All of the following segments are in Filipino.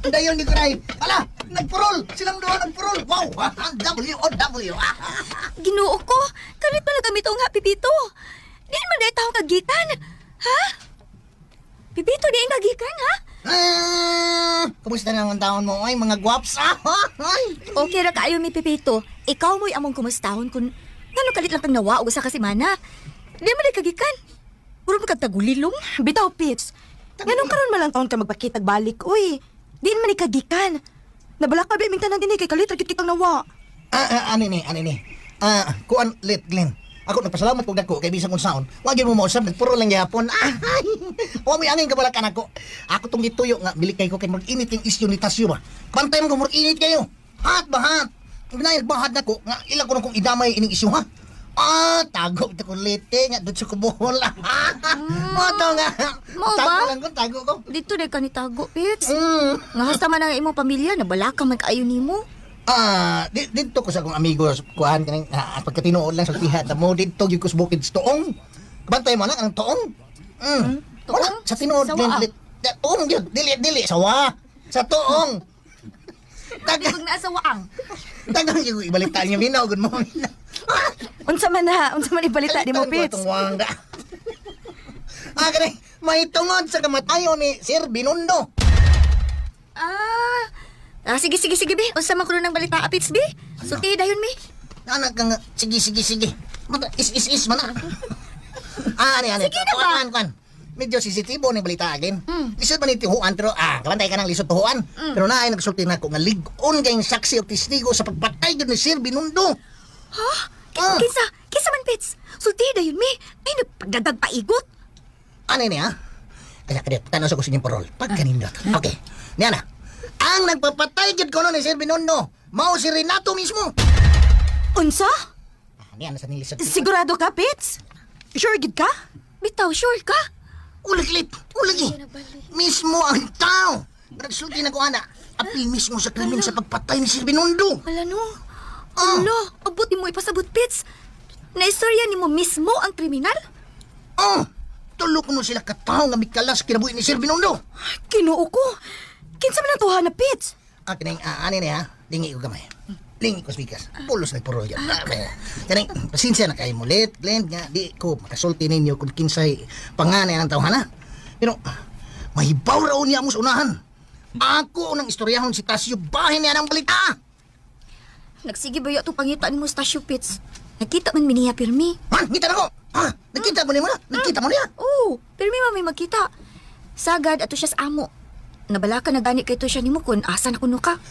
Dayon ni Kuray. Ala, nagpurol. Silang doon nagpurol. Wow, W-O-W. Ginoo ko, kalit pala kami itong nga, Pipito. Di man dahil taong kagikan. Ha? Pipito, di ang kagikan, ha? Kumusta na ang taon mo? Ay, mga guwaps. Okay ra kaayo mi Pipito. Ikaw mo'y among kumustahon kung ngano kalit lang kang nawa o sa kasimana. Di man dahil kagikan. Puro magkagtagulilong. Bitaw, Pits. Ganun karon malang taon ka magpakitag balik. Uy, di man ikagikan. Nabala ka ba iming tanan din kay kalit rakit kitang nawa. Ano ni? Kuan lit, Glenn. Ako nagpasalamat kung dako kay bisang kung saon. Wag mo mausap, nagpuro lang gyapon. Wa may angin kabalakan ako. Ako tong gituyo nga bilikay ko kay mag-init yung isyu ni Tasyo ba. Pantay mo mag-init kayo. Hat bahat. Ginayag bahad nako nga ila ko na kung idamay ining isyu ha. Tago ito ko lite nga doon sa kubuhol. Moto nga. Mao ba? Tago lang ko, tago ko. Dito dahil ka ni Tago, Pits. Nga hasta man ang imong pamilya, nabala ka man kaayo nimo. Dito ko sa akong amigo, kuhan ka pagkatinood lang sa pihat mo, dito yung ko sa bukid sa toong. Bantay mo na, anong toong? Wala, sa tinood. Sawa. Toong yun, dili, sawa. Sa toong. Pag naasawaang. Tagang yung ibalitaan niyo, minaw, good morning. Unsa man ibalita ni mo, Pits. Kanay, may tungod sa kamatayo ni Sir Binondo. Sige, be. Unsa man kuno ng balita, Pits, be? Suti dayon, me. Anak ka nga, sige. Mata, is, mana. Ani. Sige na ba? Kuan. Medyo sisitibo ni balita agin. Lisod man ni tihuan, pero kabantay ka ng lisod tuhuan. Pero naay nagsulti na ko nga ligon kayong saksi o testigo sa pagpatay ni Sir Binondo. Ha? Kinsa man, Pits? Sulti dayon, me. Ay, nagpagdadag paigot. Ano niya? Kaya tanong sa gusto niyong parol. Pagkanindot. Okay. Niya na. Ang nagpapatay gid ko ni Sir Binondo, mao si Renato mismo. Unsa? Niya na sa nilisod. Sigurado ka, Pits? Sure gid ka? Bitaw, sure ka? Ulaglit. Mismo ang tao. Nagsulti na ko ana. Apil mismo sa krimen sa pagpatay ni Sir Binondo. Wala no. Abot ni mo ipasabot, Pits. Naistorya ni mo mismo ang kriminal? Tulo ko nun sila katao nga mikalas kinabuhi ni Sir Binondo. Kinuo ko. Kinsa man ang tuha na, Pits? Kanang ani niya, lingi ko gamay. Lingi ko speakers. Pulos na puro yan. Kanang pasensya na kayo mulit, Glenn, nga di ko makasulti ninyo kung kinsay panganay ang tawhan ha. Pero mahibaw raw niya mo sa unahan. Ako nang istoryahon si Tasyo bahin niya ng balita. Nagsige ba itong pangitaan mo sa Tasyo, Pits? Nakita man miniya, Pirmi. Ngita na ko. Nakita mo niya mo na? Nakita mo niya? Oo, Pirmi may magkita. Sagad ato siya sa amo. Nabala ka na gani kay to siya nimo kung asa na kuno ka.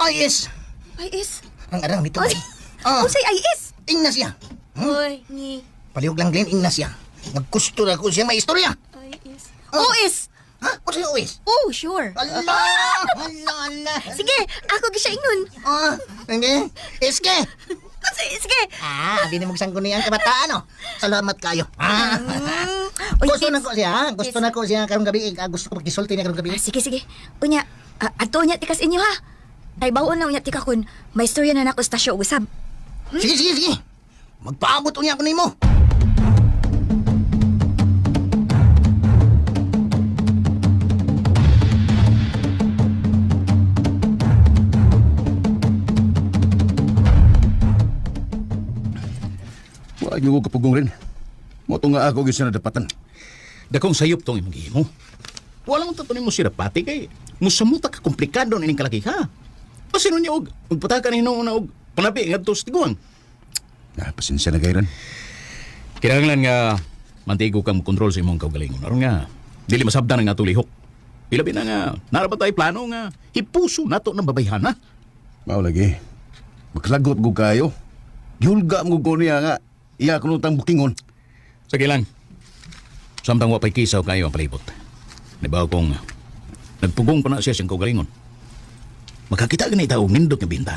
Yes. Ay, is. Ang arang nito. Usay ay is. Ingna siya. Hoy, ni. Palihog lang, Glenn, ingna siya. Nagkusto na ko siya may istorya. Ay, is. Oh, is. Ano siya uwis? Oh, sure. Ala. Sige, ako gisya ingon. Hindi. Iske. Sige. Di na magsangko niya ang kabataan, no? Salamat kayo. Uy, Gusto Pits. na ko siya. Gusto na ko siya karong gabi. Gusto ko pagkisulti niya karong gabi. Sige. Unya, ato niya tikas inyo ha. Kay bawon na unya tika kun may istorya na nako sa tasyo usab. Sige. Magpaabot niya ako nimo. Wag yung kapugong rin. Moto nga ako gisa na dapatan. Dakong sayop tong imong gihimo. Wala mong tatunin mo sirapati kay musamuta ka komplikado na ining kalaki ha. Pasino niya og magpatakan hinong una og panabi ngadto sa tiguan. Pasensya na kay ran. Kinahanglan nga mantigo kang kontrol sa imong kaugalingon. Aron nga dili masabdan ang ato lihok. Ilabi na nga narapat tayo plano nga hipuso nato ng babayhana. Mao lagi. Maglagot go kayo. Yulga mo ko niya nga iya kuno tang bukingon. Sige lang. Samtang wapay kisaw kayo ang palibot. Nabaw kong nagpugong pa na siya siyang kaugalingon. Makakita ka na itaong nindot nga binta.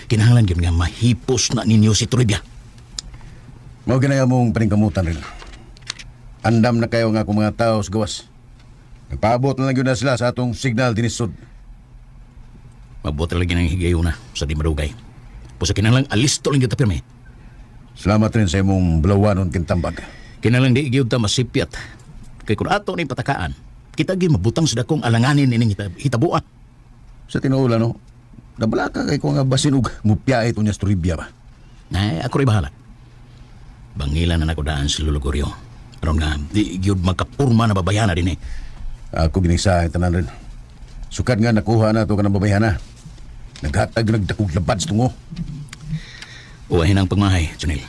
Kinahanglan yun nga mahipos na ninyo si Toribia. Mao ginaya mong paningkamutan rin. Andam na kayo nga kung mga tao sa gawas. Nagpaabot na lang yun na sila sa atong signal dinisod. Mabuot lagi ng higayo na sa di marugay. Pusa kinahanglan alisto lang yun tapirme. Salamat rin sa imong bulawanon kintambag. Kinahanglan di igiyod ta masipyat. Kay kung ato na yung patakaan, kita gyud mabutang sa dakong alanganin ining hitabuan. Sa tinuulan, no? Nabala ka kay ko nga basin og mupya ito niya storibya ba? Ay, ako rin bahala. Bangilan na nako daan si Lulugoryo. Aron nga, di gyud magkapurma na babayana din eh. Ako ginisa tanan rin. Sukad nga nakuha na ito ka ng babayana. Naghatag nagdakog labad sa tungo. Uwahin ang pagmahay, Junel.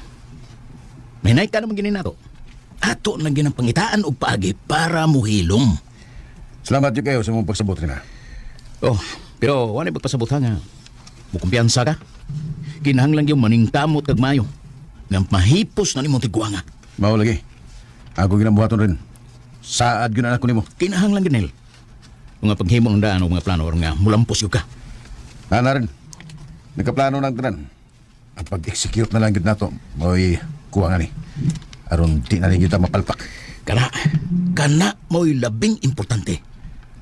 Mahinay ka naman ginin nato. Ato lang ginang pangitaan o paagi para muhilom. Salamat yun kayo sa mong pagsabot rin ha. Oh, pero wala pagpasabot nga. Mukumpiyansa ka. Kinahanglang yung maningkamot kag mayo. Nga mahipos na nimong tiguanga. Mao lagi. Ako ginabuhaton rin. Saad yun anak ko nimo. Kinahanglang ginel. Mga paghimo ng daan o mga plano nga mulampos yung ka. Nana rin. Nagkaplano ng tanan. Ang pag-execute na lang yun nato. Mo'y kuha nga ni. Aron di na rin yun mapalpak. Kana mo'y labing importante.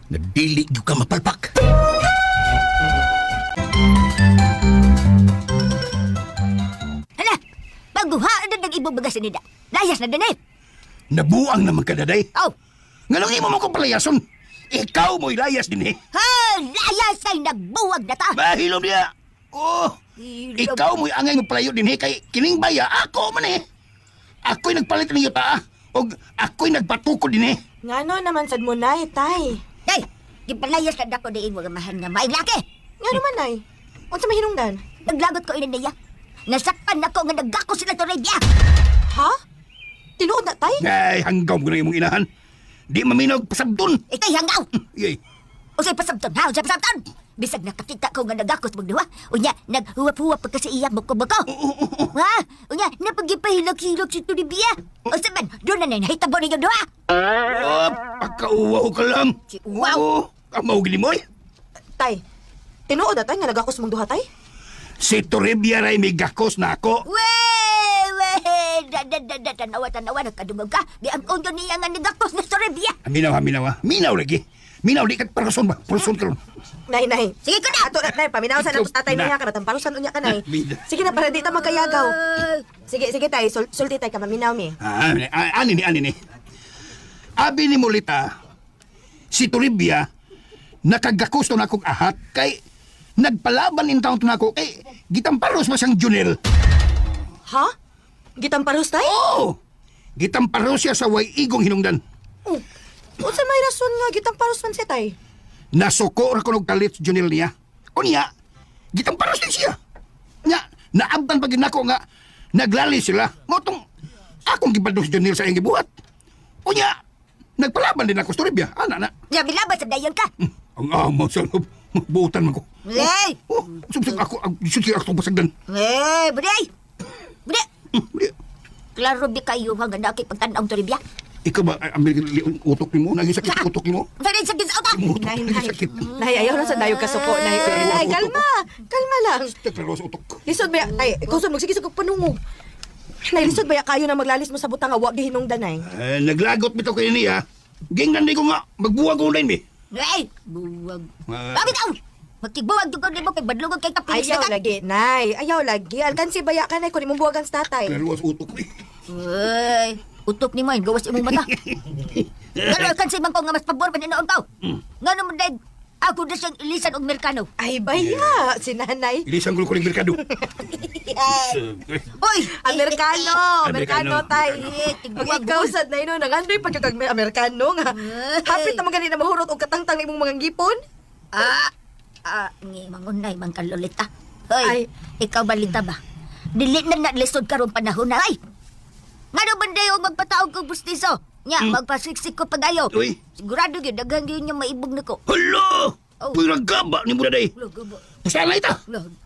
Na dili yung ka mapalpak. Hala, baguhaan na nag-ibong bagas nida. Layas na din eh. Nabuang naman ka daday. Oh, Nga nang imo mo kong palayason. Ikaw mo'y layas din eh. ha, layas ay nagbuwag na ta. Bahilom niya. Oh, ikaw mo'y angay mo palayo din eh. Kay kining baya, ako man eh. Ako'y nagpalit ng yuta. O ako'y nagpatukod din eh. Ngano naman sad mo nay, tay. Day, gipalayas na dako diin mga mahan nga maing laki. Ngano man nay? Unsa mahinungdan? Naglagot ko ina niya. Nasakpan ako nga naggako sila to Rebya. Ha? Tinuod na tay? Ay, hanggaw mo na imong inahan. Di maminaw pasabdon. Ikay hanggaw. Yay. Usay pasabton, ha? Usay pasabton. Bisag nakakita ko nga nagakos magduwa. Unya, naghuwap-huwap pa kasi iyak bako-bako. Ha? Unya, napagipahilak-hilak si Tulibia. O saban, doon na nahitabo ninyo duwa. Oh, pagkauwaw ka lang. Si uwaw. Oh, kamaw gilimoy. Tay, tinuod na tay nga nagakos mong duha tay? Si Toribia ray may gakos na ako. Tanawa, nagkadungog ka. Di ang unyo niya nga nagakos na sa Rebya. Minaw ha, minaw ha. Minaw lagi. Minaw, di ka parason ba? Parason ka ron. Nay, nay. Sige ka na! Ato na, nay. Paminawasan Ikaw ang tatay na. niya ka. Natampalusan unya ka, nay. Bida. Sige na, para di ta magkayagaw. Sige, tay. Sulti tay ka, maminaw mi. Ani ni. Abi ni Molita, si Toribia, nakagakos to na akong ahat, kay nagpalaban in taon to na ako, kay gitamparos ba siyang Junel? Ha? Gitamparos tay? Oo! Gitamparos siya sa way igong hinungdan. Unsa may rason nga gitamparos man siya tay? Nasuko ra ko ng kalit sa Junel niya. O niya, gitamparos din siya. Nya, naabtan pag ginako nga, naglali sila. Motong, akong gipadong si Junel sa iyong gibuhat. O niya, nagpalaban din ako sa Toribia. Ana na. Nabilabas sa dayon ka. Ang amaw sa loob. Magbuutan man ko. Hey! Oh, sumsig ako, itong pasagdan. Hey, Buday! Buday! Hindi. Klaro di kayo hanggang na pagtanaw to Rebya. Ikaw ba, utok ni mo? Naging sakit ang utok ni mo? Saan sakit sa utak? Utok, Nay, naging nay. sakit. Nay, ayaw na sa dayo kasuko, nay. Nay, kalma. Kalma lang. Pero sa utok. Lisod ba, tay, kusog magsige sa panungog. Nay, lisod ba kayo na maglalis mo sa butang nga wag gihinungdan, nay? Naglagot bitaw kayo niya. Gingnan di ko nga, magbuwag online mi. Hey! Buwag. Bakit daw? Magtigbuwag doon ko kay badlugod kay kapilis Ayaw na ka. lagi, nay. Ayaw lagi. Alkansi baya ka, nay, kung imong buwagan sa tatay. Pero sa utok ni. Uy, utok ni mo, gawas imong mata. Gano'n kan si Mangko nga mas pabor pa ninoon tao. Nga naman dahil ako na siyang ilisan og Merkano. Ay, baya, si nanay. Ilisan ko ng merkado. Uy! Amerikano, Amerikano, tay. Tigbuwag Pag ikaw sad na ino, nangandoy pagkakag may Amerikano nga. Hapit na magani na mahurot og katangtang imong mga ngipon. Ngi mangunay mang kalolita. Ay. Hoy, ikaw balita ba? Dili na lisod karong panahon na ay. Ngano ba dayo magpataog kog bustiso? Nya, magpasiksik ko pagayo. Uy. Sigurado gyud daghang gyud niya maibog nako. Hala! Oh. Purang gaba ni mo na day. Pasala ita.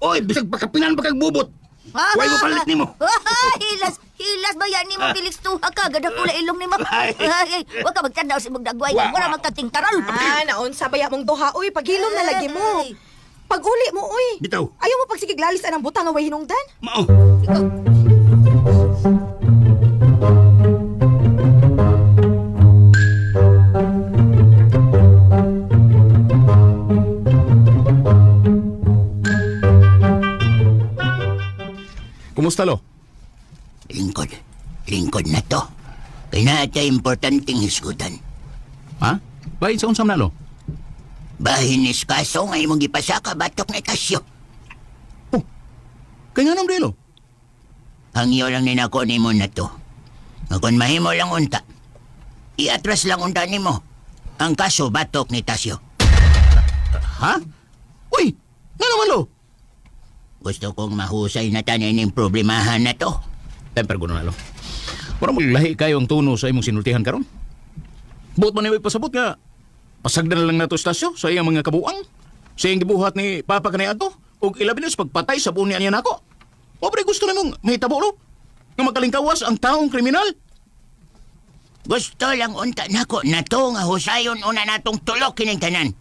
Oy, bisag pakapinan pa kag bubot. Huwag mo palit ni mo. Hilas ba yan ni mo bilis tuha ka? Gada pula ilong ni mo. Ay. Huwag ka magtandaw si mong dagway. Wa. Wala magkatingkaral. Naon sa baya mong duha, uy, paghilom na lagi mo. Ay. Pag-uli mo, uy. Bitaw. Ayaw mo pagsigiglalis anang butang nga way hinungdan? Mao. Kumusta lo? Lingkod na to. Kaya na ito importanteng hisgutan. Ha? Bahin sa unsam nalo. Bahinis kaso nga imong gipasaka batok na Tasyo. Kaya nga nang Brelo. Ang iyo lang ninako nimo na to. Nga kung mahimo lang unta, iatras lang unta nimo. Ang kaso batok ni Tasyo. Ha? Uy, nga naman lo. Gusto kong mahusay na tanin ng problemahan na to. Temper ko na lo. Para maglahi kayo ang tono sa imong sinultihan karon. Buot man niyo pasabot nga. Pasagdan na lang nato Tasyo sa iyang mga kabuang. Sa iyang gibuhat ni Papa kanay ato. Og ilabi na sa pagpatay sa buong niya nako. O pre gusto na mong mahitabo lo. Nga makalingkawas ang taong kriminal. Gusto lang unta nako na to nga husayon una natong tulok kining tanan.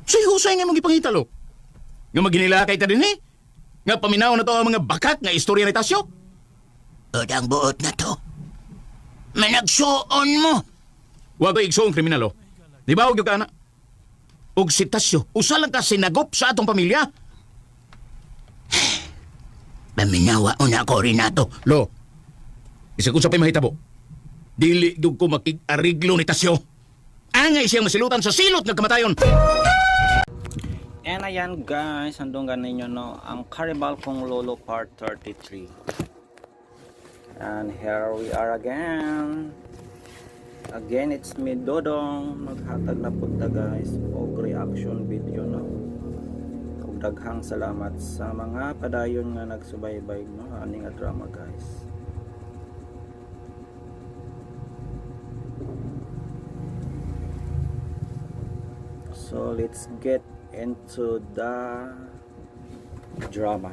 Si Husay nga mong ipangita lo. Nga maginilakay ta din Nga paminaw na to ang mga bakat nga istorya ni Tasyo. O ang buot na to. Managsuon mo. Wa ko igsoong kriminal lo. Di ba og ka na? Og si Tasyo, usa lang ka sinagop sa atong pamilya. Paminawa una ko rin nato. Lo, isa kung sa pa'y mahitabo, dili dug ko makig-ariglo ni Tasyo. Angay siyang masilutan sa silot ng kamatayon. And ayan guys, andong ganin nyo no, ang Carnival kong Lolo Part 33. And here we are again. Again, it's me Dodong. Maghatag na punta guys og reaction video no. Ug daghang salamat sa mga padayon nga nagsubaybay no ani nga drama guys. So let's get into the drama.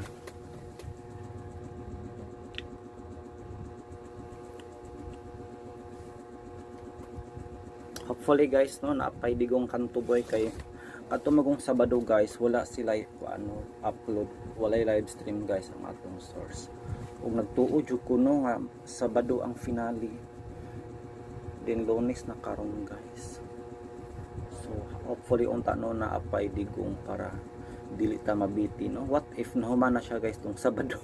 Hopefully guys no napay digong kanto boy kay ato magong Sabado guys wala sila upload walay live stream guys ang atong source. Ug nagtuo jud kuno nga Sabado ang finale. Then Lunes na karon guys. So hopefully unta no na apay digong para dili ta mabiti no. What if nahuman na siya guys tong Sabado?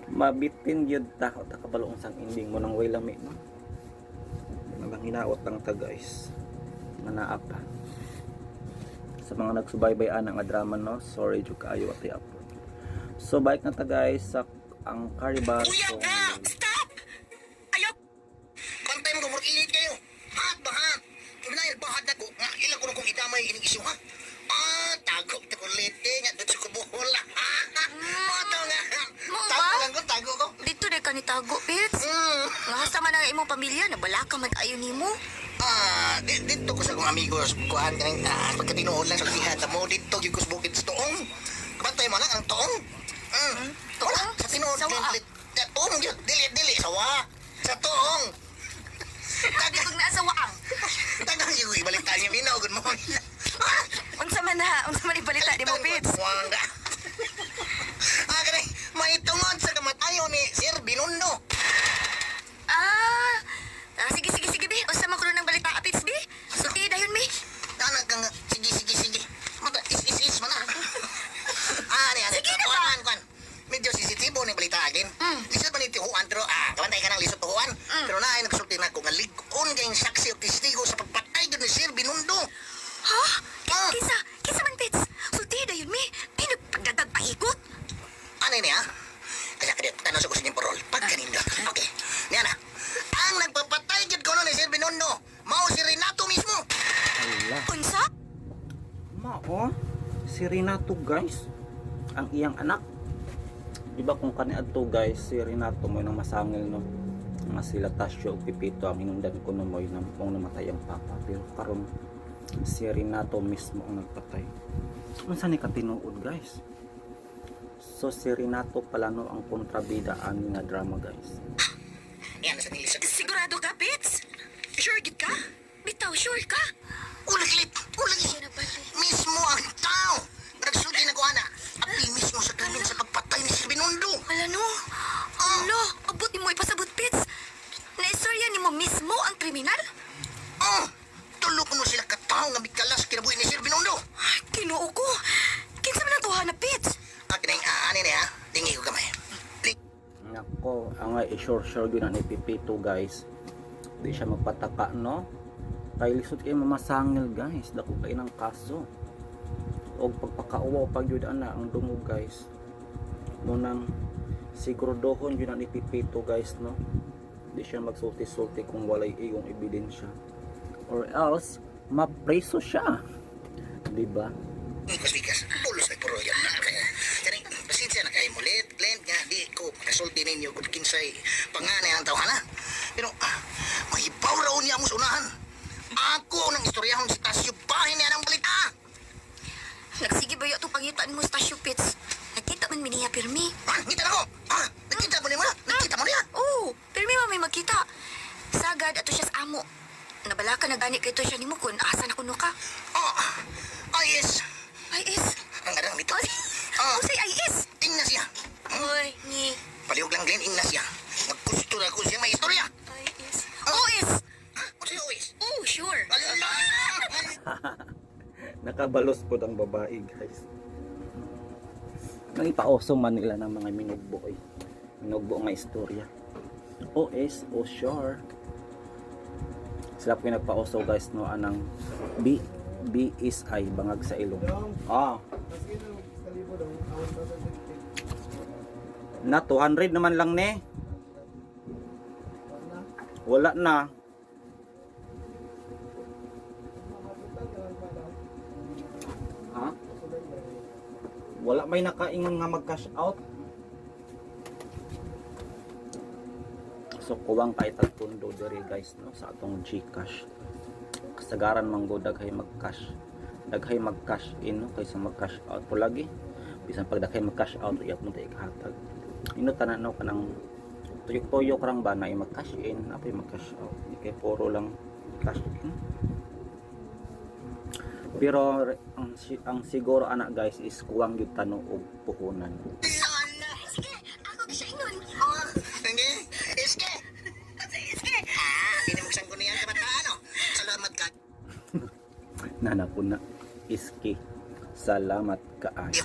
Mabitin yun ta kabalo unsang ending mo nang way lami no. Nang hinaot lang ta guys. Manaap pa. Sa mga nagsubaybay ana nga drama no. Sorry jud kaayo at i-upload. So balik na ta guys sa ang Carnival Kuya, stop! Ayaw! Bantay mo kamor init kayo. Hat ba ha? Ibinayal bahad na ko. Nga ilang ko na kong itamay ining isyo ha? Tago ito ko lete. Nga doon ko buhol. Mato nga. Mo ba? Tago lang ko, tago ko. Dito na ka ni Tago, Pits. Nga hasta man ang imong pamilya, nabala ka man ayon nimo. Dito ko sa kong amigos. Kuhan ka ng pagkatinoon lang sa lihat mo. Dito yung kusbukit sa toong. Bantay mo lang ang toong. Wala, sa tinood. Sawa. Toong yun. Dili. Sawa. Sa toong. Lagi kong nasa waang. Tagang yung ibalitan niya. Good morning. Unsa man ibalita di mo, Pits? Wanga. Kanay, may tungod sa kamatayo ni Sir Binundo. Sige, Bi. Unsa man kuno ng balita, Pits, Bi? Suti dayon, Bi. Tanak kang, sige. Mata, is, mana. Ani. Sige na ba? Kuan. Medyo sisitibo ni balita agin. Lisod man itihuan, pero kabantay ka ng lisod tuhuan. Pero na ay nagsulti na ko nga ligon kayong saksi o testigo sa pagpatay doon ni Sir Binundo. Ha? Kisa man, Pits. Suti dayon, Mi. Pinagpagdadag pahikot. Ano yun ha? Kaya ka dito, tanong sa gusto niyong parol. Pagkaninda. Okay. Niyan na. Ang nagpapatay dyan ko ni Sir Binondo, mao si Renato mismo. Hala. Unsa? Mao si Renato guys. Ang iyang anak. Di ba kung kaniadto guys si Renato mo nang masangil no. Nga sila Tasyo ug Pipito ang hinungdan ko no mo nang namatay ang papa. Pero karon si Renato mismo ang nagpatay. Unsa ni katinuod guys? So si Renato pala no ang kontrabida ani nga drama guys. Yan sa nilisod. Sigurado ka, Pits? Sure gid ka? Bitaw, sure ka? Ulaglit. Mismo ang tao. Nagsulti na ko ana. Api mismo sa krimen sa pagpatay ni Sir Binondo. Wala no. Alo, abot ni mo ipasabot, Pits. Naistorya ni mo mismo ang kriminal? Tulo ko no sila katao nga bigkalas kinabuhi ni Sir Binondo. Kinuo ko. Kinsa man ang tuhan na, Pits? Akin na yung ani niya. Tingi ko kamay. Nako, ang sure gyud na ni Pipito guys. Di siya magpataka no. Kay lisod kay mamasangil guys, dako kay ng kaso. Og pagpakauwaw pag yun ana ang dungog guys. Munang siguraduhon yun ang ipipito guys no. Di siya magsulti-sulti kung walay iyong ebidensya. Or else, mapreso siya. Diba? Bigas, pulos ay puro yan na. Kaya, pasensya na kayo mulit, Glenn, nga, di ko kasulti ninyo kung kinsay panganay ang tawhan na. Pero, mahibaw raw niya ang unahan. Ako nang istoryahon si Tasyo, bahin niya ng balita. Nagsige ba yung pangitaan mo, Stasyo Pits? Nakita man miniya, Pirmi. Nakita na ko. Nakita mo niya mo? Nakita mo niya? Oo, Pirmi may magkita. Sagad ato siya sa amo. Nabala ka na gani kay to siya ni mo kung asa na kuno ka. Yes. Ay, is. Ang adang nito. Oh, say ay, is. Tingnan siya. Uy, ni. Palihog lang, Glenn, ingna siya. Maggusto na ko siya may istorya. Ay, is. Oh, is. Ano siya, Ois? Oh, sure. Nakabalos po ang babae guys. Nang ipauso man nila ng mga minugbo eh. Minugbo nga istorya. OS o sure. Sila po yung nagpauso guys no anang B is I bangag sa ilong. Na 200 naman lang ne. Wala na. Ha? Wala may nakaingon nga mag-cash out. So kuwang kahit ang pundo diri guys no sa atong GCash. Kasagaran man go daghay mag-cash. Daghay mag-cash in no kaysa mag-cash out po lagi. Bisan pag daghay mag-cash out iyap mo tay ikahatag. Ino tanan no kanang tuyok-tuyok rang ba na mag-cash in apay mag-cash out. Di kay puro lang cash in. Pero ang siguro anak guys is kuwang yung tanong og puhunan. Sige, ako ka siya ingon. Hindi. Iske. Iske. Pinamuksan ko niya ang kabataan, no? Salamat ka. Nanapuna iski. Salamat kaayo.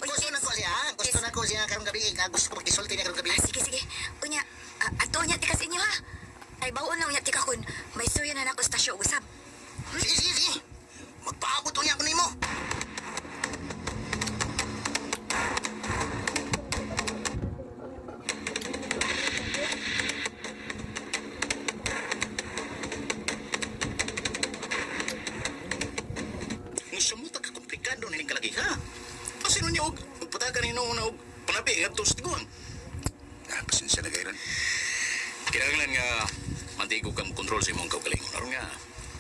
Gusto na ko siya. Gusto na ko siya karong gabi. Gusto ko magkisulti niya karong gabi. Sige, sige. Unya, ato niya tikas inyo ha. Ay, bawon lang niya tika kun. May suya na nako stasyo usab. Sige, sige, sige. Magpaabot niya ako nimo. Musa mo ta kakomplikado na ning kalagi ha. Kasi nun niya og putagan ni nung og panabi nga tos tiguan. Pasensya na kayo ron. Kinahanglan nga mantigo kang kontrol sa imong kaugalingon. Aron nga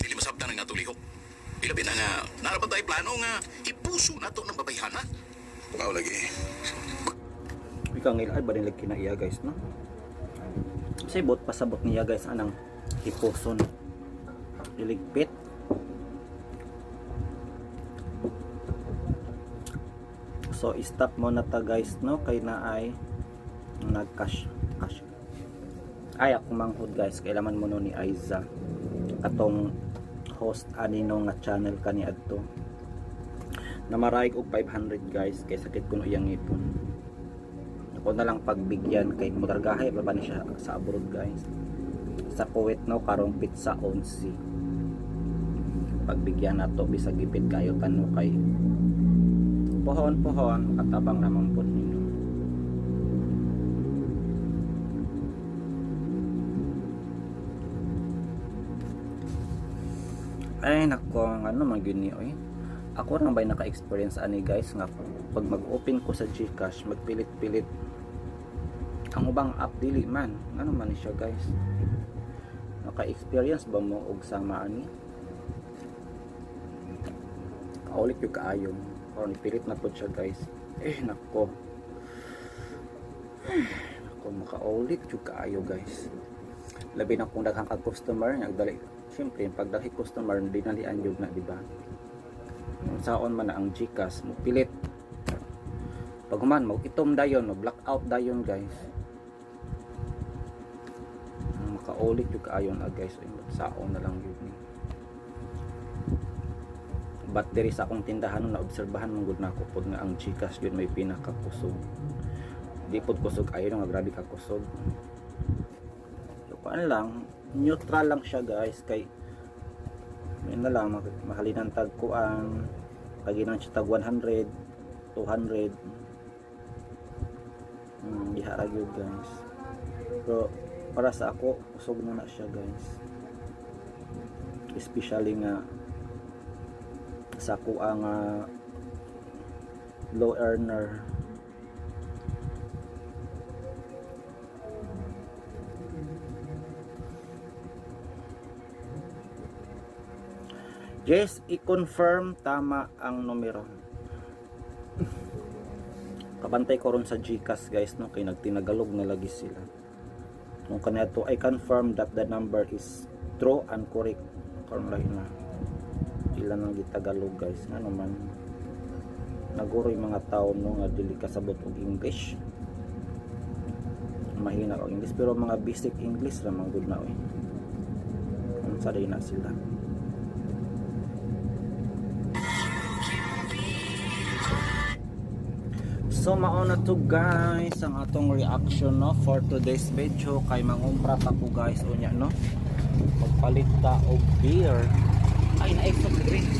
dili masabtan ang natulihok. Ilabi na nga narapat tayo plano nga ipuso nato ng babayhana. Wow lagi. Ikaw ngil ay barinig kinaiya guys no. Kasi bot pasabot niya guys anang ipuson. Iligpit. So stop mo na ta guys no kay na ay nag-cash. Ay ako manghod guys kailangan mo no ni Aiza atong host anino nga channel kani adto na maraig og 500 guys kay sakit kuno iyang ngipon. Ako na lang pagbigyan kay mutargahay pa ba ni siya sa abroad guys. Sa Kuwait no karong pizza 11. Pagbigyan nato bisag gipit kayo kanu kay pohon katabang namang po ninyo. Ay nako, ano man gyud ni oy. Ako ra bay naka-experience ani guys nga pag mag-open ko sa GCash, magpilit-pilit ang ubang app dili man. Ano man ni siya guys? Naka-experience ba mo og sama ani? Kaulit yung kaayo. Karon ipilit na po siya guys. Nako. Nako makaulit yung kaayo guys. Labi na kung daghang ka customer nagdali. Siyempre pag daghi customer dinalian jud na di ba? Saon man na ang GCash mo pilit. Pag man mo itom dayon, mo blackout dayon guys. Makaulit yung kaayo na guys. Saon na lang yun ni. But diri sa akong tindahan na obserbahan mong gud nako pod nga ang GCash yun may pinakakusog. Di pod kusog ayo nga grabe ka kusog. So kuan lang neutral lang siya guys, kay yun na lang mahalinan tag kuan, kaginang siya tag 100 200 diha ra gyud guys. Pero para sa ako usog na siya guys, especially nga sa ako ang low earner. Yes, i-confirm tama ang numero. Kabantay ko ron sa GCash guys, no, kay nagtinagalog na lagi sila. Nung kanito, I confirm that the number is true and correct. Karon lang na sila nang gitagalog guys, nga naman naguro yung mga tao no nga dili kasabot og English, mahina og English, pero mga basic English ra man gud na oy. Unsa day na sila. So mauna to guys ang atong reaction no for today's video, kay mangumpra pa ko guys unya no, magpalit ta og beer. Ay na soft drinks.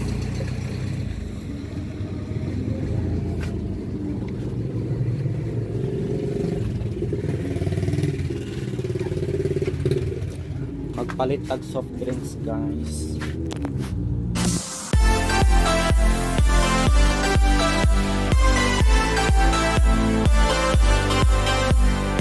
Magpalit tag soft drinks guys.